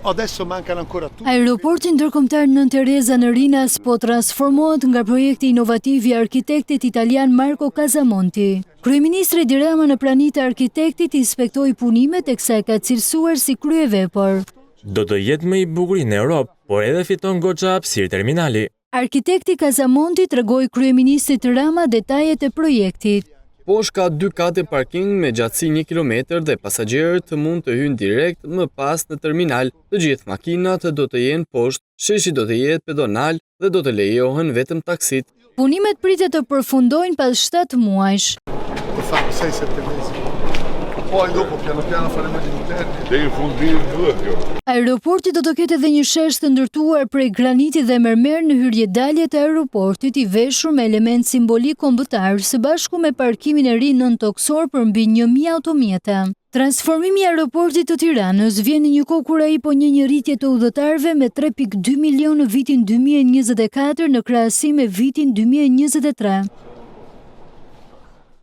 Adesso mancano ancora tutti. Aeroporti ndërkombëtar Nën Tereza në Rinas po transformohet nga projekti inovativ I arkitektit italian Marco Casamonti. Kryeministri Edi Rama në praninë e arkitektit inspektoi punimet e kësaj ka cilësuar si kryevepër. Do të jetë më I bukur në Europë, por edhe fiton goxha hapësirë terminali. Arkitekti Casamonti tregoi kryeministrit Rama detajet e projektit. Poshtë ka 2 kate parking me gjatësi 1 kilometër dhe pasagjerët mund të hyjnë direkt më pas në terminal. Të gjithë makinat do të jenë poshtë, sheshi do të jetë pedonal dhe do të lejohen vetëm taksit. Punimet pritet të përfundojnë pas 7 muajsh. Lo fanno 6-7 mesi. Poi dopo piano piano faremo gli interni. Devi fundire due kjo. Aeroporti do të ketë edhe një shesh të ndërtuar prej granitit dhe mermer në hyrjedalje të aeroportit I veshur me element simbolik kombëtar së bashku me parkimin e ri nëntoksor për mbi 1000 automjeta. Transformimi I aeroportit të Tiranës vjen në një kohë kur ai po njeh një rritje të udhëtarëve me 3.2 milion në vitin 2024 në krahasim me vitin 2023.